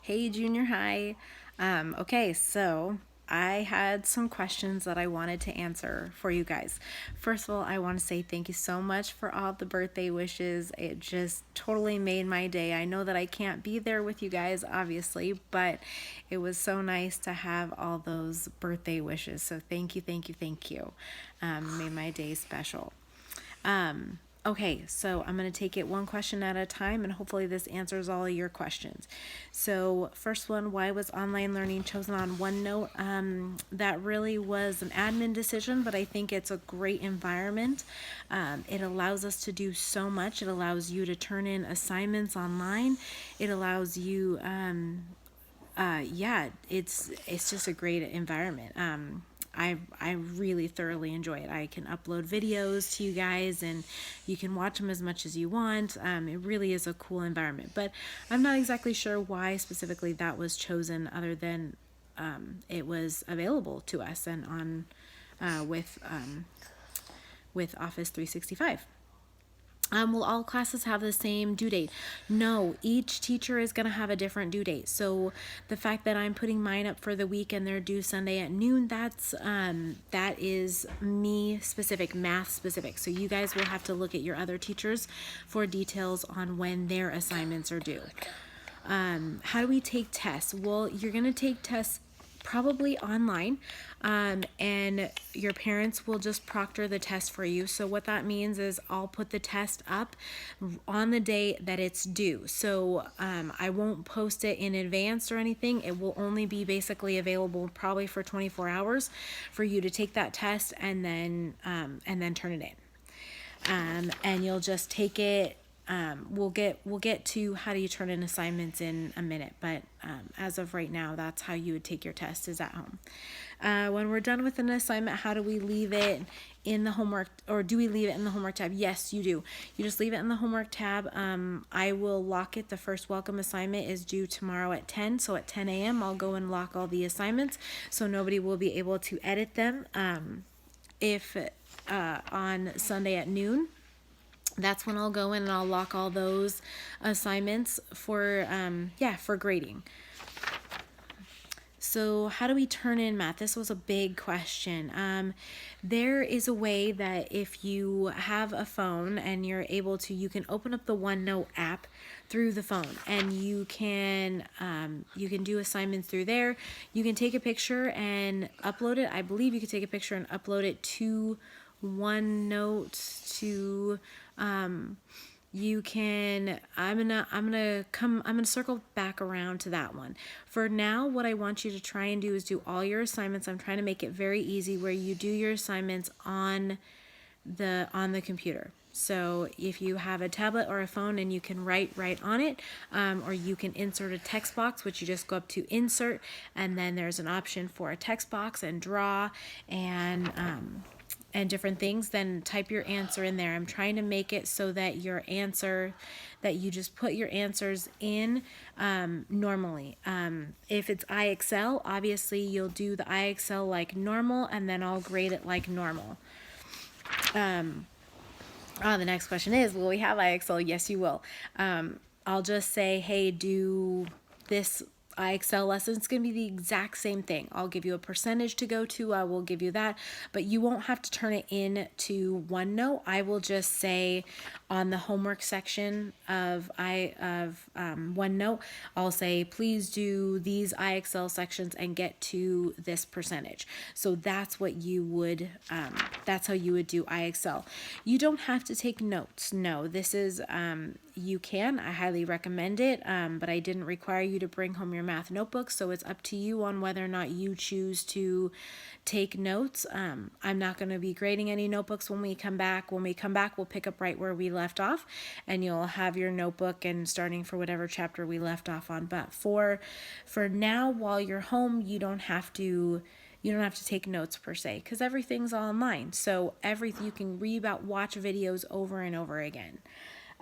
Hey, junior high. Okay, so I had some questions that I wanted to answer for you guys. First of all, I want to say thank you so much for all the birthday wishes. It just totally made my day. I know that I can't be there with you guys, obviously, but it was so nice to have all those birthday wishes. So thank you, thank you, thank you. Made my day special. Okay, so I'm going to take it one question at a time and hopefully this answers all of your questions. So, first one, why was online learning chosen on OneNote? That really was an admin decision, but I think it's a great environment. It allows us to do so much. It allows you to turn in assignments online. It allows you, yeah, it's just a great environment. I really thoroughly enjoy it. I can upload videos to you guys, and you can watch them as much as you want. It really is a cool environment, but I'm not exactly sure why specifically that was chosen, other than it was available to us and on with Office 365. Will all classes have the same due date? No, each teacher is going to have a different due date. So the fact that I'm putting mine up for the week and they're due Sunday at noon, that is me specific, math specific. So you guys will have to look at your other teachers for details on when their assignments are due. How do we take tests? Well, you're going to take tests probably online, and your parents will just proctor the test for you. So what that means is I'll put the test up on the day that it's due. So I won't post it in advance or anything. It will only be basically available probably for 24 hours for you to take that test and then turn it in. And you'll just take it. We'll get to how do you turn in assignments in a minute, but as of right now, that's how you would take your test, is at home. When we're done with an assignment, how do we leave it in the homework, or do we leave it in the homework tab? Yes, you do. You just leave it in the homework tab. I will lock it. The first welcome assignment is due tomorrow at 10, so at 10 a.m. I'll go and lock all the assignments so nobody will be able to edit them. If on Sunday at noon, that's when I'll go in and I'll lock all those assignments for for grading. So how do we turn in math? This was a big question. There is a way that if you have a phone and you're able to, you can open up the OneNote app through the phone, and you can do assignments through there. You can take a picture and upload it. I believe you can take a picture and upload it to OneNote to you can I'm gonna circle back around to that one. For now, what I want you to try and do is do all your assignments. I'm trying to make it very easy where you do your assignments on the computer. So if you have a tablet or a phone and you can write right on it, or you can insert a text box, which you just go up to insert, and then there's an option for a text box and draw and different things, then type your answer in there. I'm trying to make it so that that you just put your answers in normally. If it's IXL, obviously you'll do the IXL like normal, and then I'll grade it like normal. The next question is, will we have IXL? Yes, you will. I'll just say, hey, do this IXL lesson. It's going to be the exact same thing. I'll give you a percentage to go to. I will give you that, but you won't have to turn it in to OneNote. I will just say on the homework section of OneNote, I'll say, please do these IXL sections and get to this percentage. So that's what you would, that's how you would do IXL. You don't have to take notes. No, this is, you can. I highly recommend it, but I didn't require you to bring home your math notebook, so it's up to you on whether or not you choose to take notes. I'm not going to be grading any notebooks when we come back. When we come back, we'll pick up right where we left off, and you'll have your notebook and starting for whatever chapter we left off on. But for now, while you're home, you don't have to take notes per se, because everything's online. So you can read about, watch videos over and over again.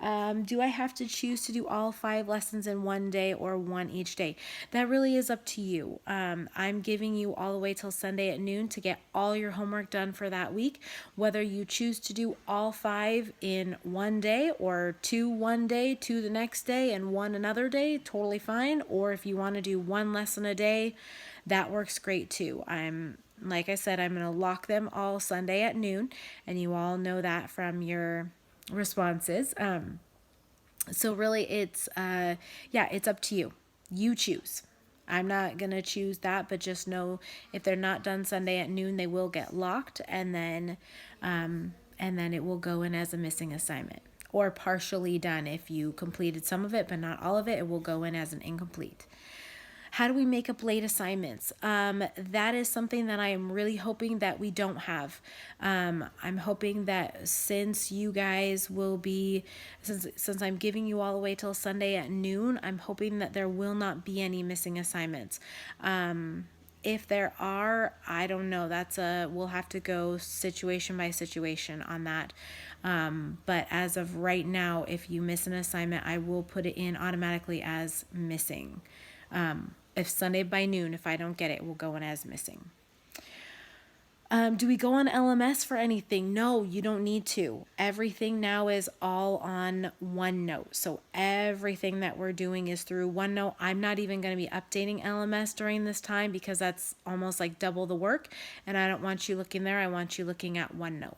Do I have to choose to do all 5 lessons in one day or one each day? That really is up to you. I'm giving you all the way till Sunday at noon to get all your homework done for that week. Whether you choose to do all 5 in one day or 2 one day, 2 the next day, and 1 another day, totally fine. Or if you want to do 1 lesson a day, that works great too. Like I said, I'm going to lock them all Sunday at noon, and you all know that from your responses. So really it's it's up to you. You choose. I'm not going to choose that, but just know if they're not done Sunday at noon, they will get locked, and then it will go in as a missing assignment, or partially done. If you completed some of it but not all of it, it will go in as an incomplete. How do we make up late assignments? That is something that I am really hoping that we don't have. I'm hoping that since you guys will be, since I'm giving you all the way till Sunday at noon, I'm hoping that there will not be any missing assignments. If there are, I don't know. We'll have to go situation by situation on that. But as of right now, if you miss an assignment, I will put it in automatically as missing. If Sunday by noon, if I don't get it, will go in as missing. Do we go on LMS for anything? No, you don't need to. Everything now is all on OneNote. So everything that we're doing is through OneNote. I'm not even going to be updating LMS during this time because that's almost like double the work. And I don't want you looking there. I want you looking at OneNote.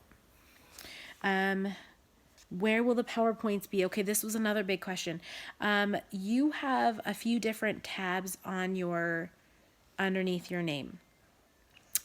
Where will the PowerPoints be? Okay, this was another big question. You have a few different tabs on underneath your name.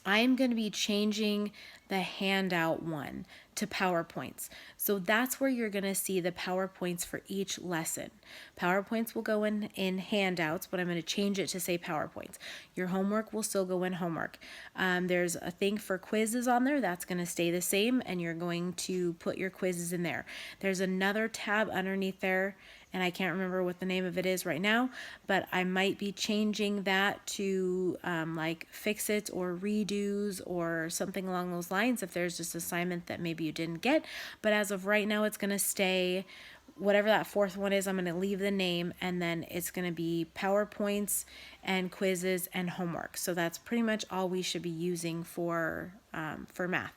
I am going to be changing the handout one to PowerPoints. So that's where you're going to see the PowerPoints for each lesson. PowerPoints will go in handouts, but I'm going to change it to say PowerPoints. Your homework will still go in homework. There's a thing for quizzes on there. That's going to stay the same, and you're going to put your quizzes in there. There's another tab underneath there, and I can't remember what the name of it is right now, but I might be changing that to like fix-its or redos or something along those lines if there's this assignment that maybe you didn't get. But as of right now, it's going to stay whatever that fourth one is. I'm going to leave the name, and then it's going to be PowerPoints and quizzes and homework. So that's pretty much all we should be using for math.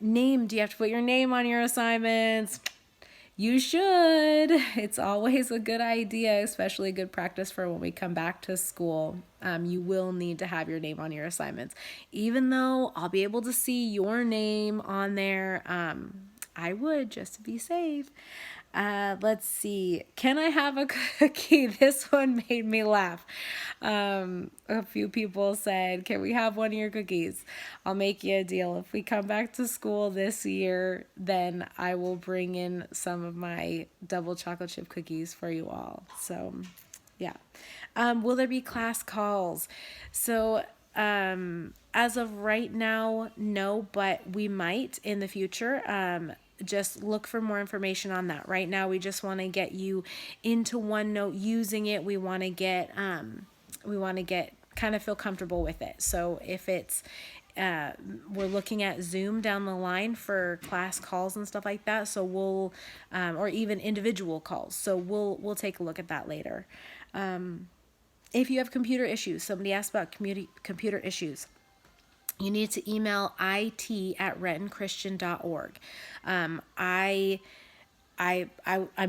Name. Do you have to put your name on your assignments? You should. It's always a good idea, especially good practice for when we come back to school. You will need to have your name on your assignments. Even though I'll be able to see your name on there, I would, just to be safe. Let's see. Can I have a cookie? This one made me laugh. A few people said, can we have one of your cookies? I'll make you a deal. If we come back to school this year, then I will bring in some of my double chocolate chip cookies for you all. So, yeah. Will there be class calls? So, as of right now, no, but we might in the future. Just look for more information on that. Right now, we just want to get you into OneNote using it. We want to get kind of feel comfortable with it. So if it's we're looking at Zoom down the line for class calls and stuff like that. So we'll or even individual calls. So we'll take a look at that later. If you have computer issues, somebody asked about computer issues. You need to email it@rentonchristian.org. I'm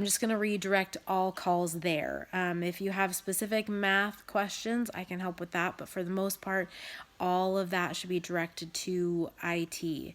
just going to redirect all calls there. If you have specific math questions, I can help with that. But for the most part, all of that should be directed to IT.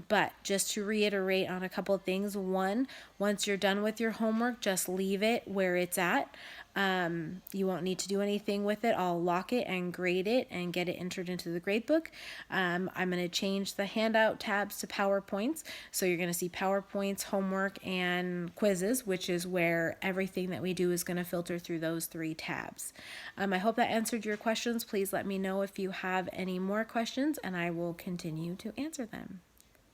But just to reiterate on a couple of things. One, once you're done with your homework, just leave it where it's at. You won't need to do anything with it. I'll lock it and grade it and get it entered into the gradebook. I'm going to change the handout tabs to PowerPoints. So you're going to see PowerPoints, homework, and quizzes, which is where everything that we do is going to filter through those 3 tabs. I hope that answered your questions. Please let me know if you have any more questions, and I will continue to answer them.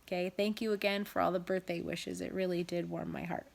Okay, thank you again for all the birthday wishes. It really did warm my heart.